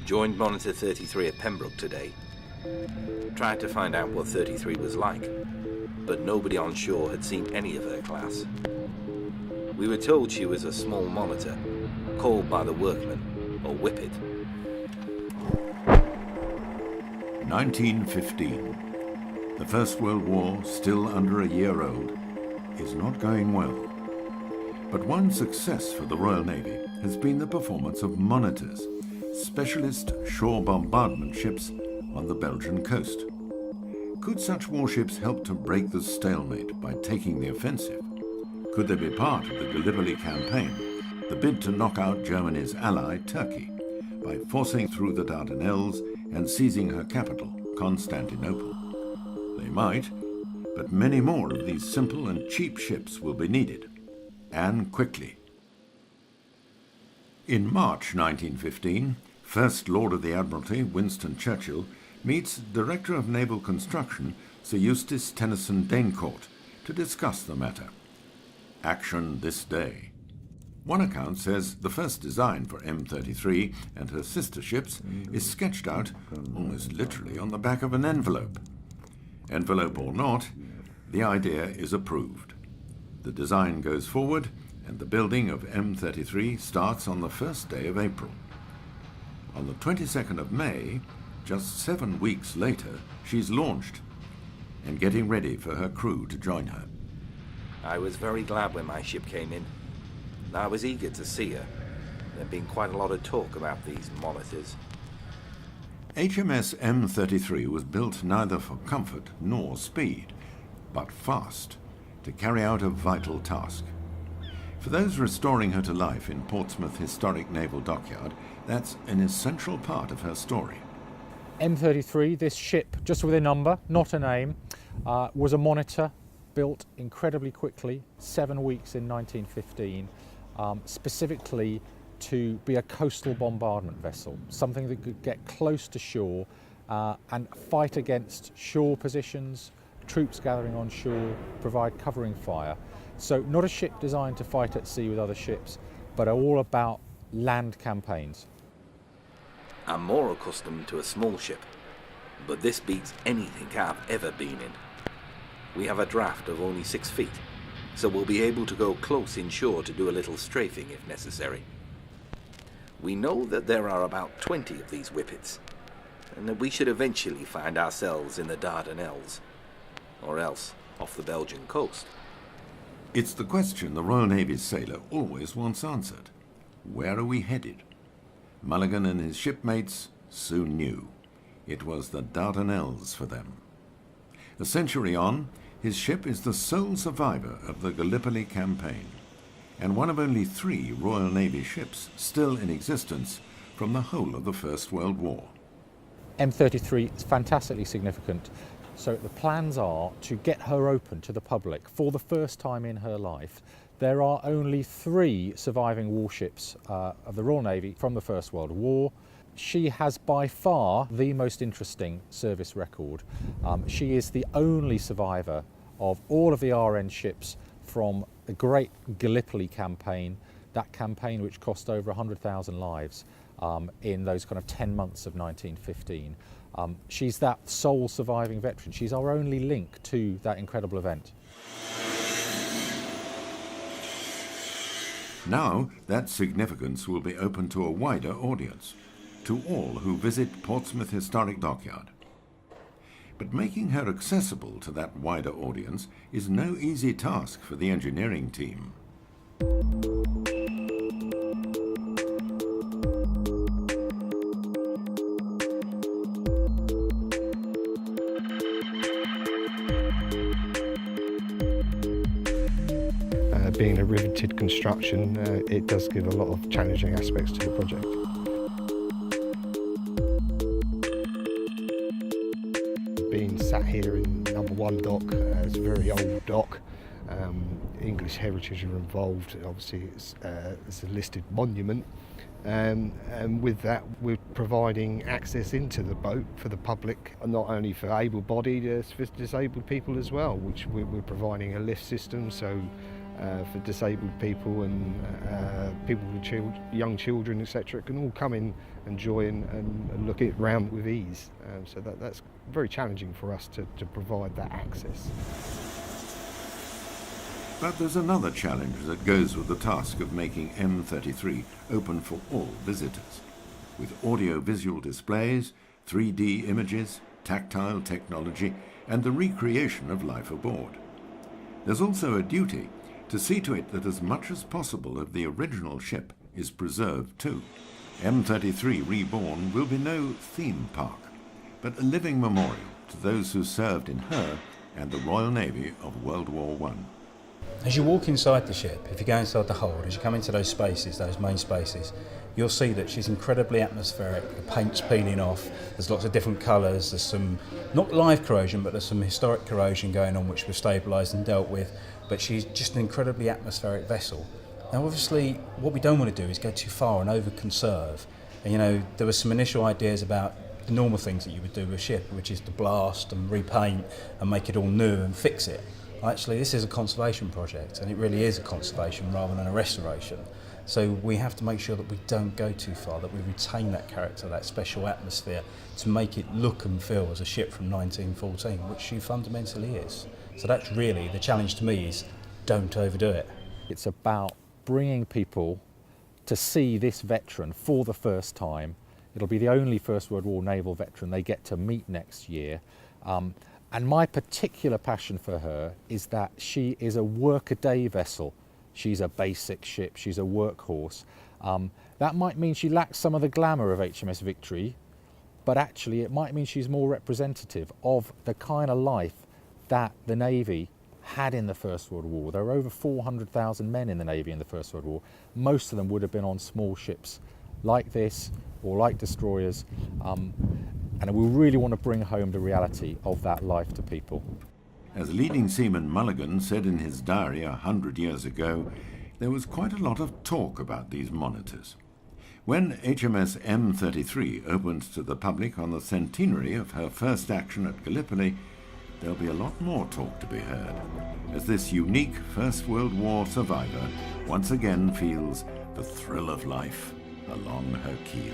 Joined Monitor 33 at Pembroke today. Tried to find out what 33 was like, but nobody on shore had seen any of her class. We were told she was a small monitor, called by the workmen, or whippet. 1915. The First World War, still under a year old, is not going well. But one success for the Royal Navy has been the performance of monitors, specialist shore bombardment ships on the Belgian coast. Could such warships help to break the stalemate by taking the offensive? Could they be part of the Gallipoli Campaign, the bid to knock out Germany's ally, Turkey, by forcing through the Dardanelles and seizing her capital, Constantinople? They might, but many more of these simple and cheap ships will be needed, and quickly. In March 1915, First Lord of the Admiralty, Winston Churchill, meets Director of Naval Construction, Sir Eustace Tennyson Danecourt, to discuss the matter. Action this day. One account says the first design for M.33 and her sister ships is sketched out almost literally on the back of an envelope. Envelope or not, the idea is approved. The design goes forward and the building of M.33 starts on the first day of April. On the 22nd of May, just 7 weeks later, she's launched and getting ready for her crew to join her. I was very glad when my ship came in. I was eager to see her. There'd been quite a lot of talk about these monitors. HMS M.33 was built neither for comfort nor speed, but fast, to carry out a vital task. For those restoring her to life in Portsmouth Historic Naval Dockyard, that's an essential part of her story. M.33, this ship, just with a number, not a name, was a monitor built incredibly quickly, 7 weeks in 1915, specifically to be a coastal bombardment vessel, something that could get close to shore and fight against shore positions, troops gathering on shore, provide covering fire. So not a ship designed to fight at sea with other ships, but all about land campaigns. I'm more accustomed to a small ship, but this beats anything I've ever been in. We have a draft of only 6 feet, so we'll be able to go close inshore to do a little strafing if necessary. We know that there are about 20 of these whippets, and that we should eventually find ourselves in the Dardanelles, or else off the Belgian coast. It's the question the Royal Navy's sailor always wants answered. Where are we headed? Mulligan and his shipmates soon knew. It was the Dardanelles for them. A century on, his ship is the sole survivor of the Gallipoli Campaign, and one of only 3 Royal Navy ships still in existence from the whole of the First World War. M.33 is fantastically significant. So the plans are to get her open to the public for the first time in her life. There are only 3 surviving warships of the Royal Navy from the First World War. She has by far the most interesting service record. She is the only survivor of all of the RN ships from the great Gallipoli campaign, that campaign which cost over 100,000 lives in those kind of 10 months of 1915. She's that sole surviving veteran. She's our only link to that incredible event. Now, that significance will be open to a wider audience, to all who visit Portsmouth Historic Dockyard. But making her accessible to that wider audience is no easy task for the engineering team. Being a riveted construction, it does give a lot of challenging aspects to the project. Being sat here in number 1 dock, it's a very old dock. English heritage are involved. Obviously, it's a listed monument, And with that, we're providing access into the boat for the public, not only for able-bodied, for disabled people as well, which we're providing a lift system, so for disabled people and people with young children, etc., can all come in, enjoy and look it round with ease. So that's very challenging for us to provide that access. But there's another challenge that goes with the task of making M.33 open for all visitors. With audio-visual displays, 3D images, tactile technology, and the recreation of life aboard. There's also a duty to see to it that as much as possible of the original ship is preserved too. M.33 Reborn will be no theme park, but a living memorial to those who served in her and the Royal Navy of World War I. As you walk inside the ship, if you go inside the hold, as you come into those spaces, those main spaces, you'll see that she's incredibly atmospheric. The paint's peeling off, there's lots of different colours, there's some, not live corrosion, but there's some historic corrosion going on which we've stabilised and dealt with, but she's just an incredibly atmospheric vessel. Now obviously what we don't want to do is go too far and over-conserve. And you know, there were some initial ideas about the normal things that you would do with a ship, which is to blast and repaint and make it all new and fix it. Actually, this is a conservation project, and it really is a conservation rather than a restoration. So we have to make sure that we don't go too far, that we retain that character, that special atmosphere, to make it look and feel as a ship from 1914, which she fundamentally is. So that's really the challenge to me, is don't overdo it. It's about bringing people to see this veteran for the first time. It'll be the only First World War naval veteran they get to meet next year. And my particular passion for her is that she is a workaday vessel. She's a basic ship, she's a workhorse. That might mean she lacks some of the glamour of HMS Victory, but actually it might mean she's more representative of the kind of life that the Navy had in the First World War. There were over 400,000 men in the Navy in the First World War. Most of them would have been on small ships like this or like destroyers. And we really want to bring home the reality of that life to people. As leading seaman Mulligan said in his diary 100 years ago, there was quite a lot of talk about these monitors. When HMS M.33 opens to the public on the centenary of her first action at Gallipoli, there'll be a lot more talk to be heard, as this unique First World War survivor once again feels the thrill of life along her keel.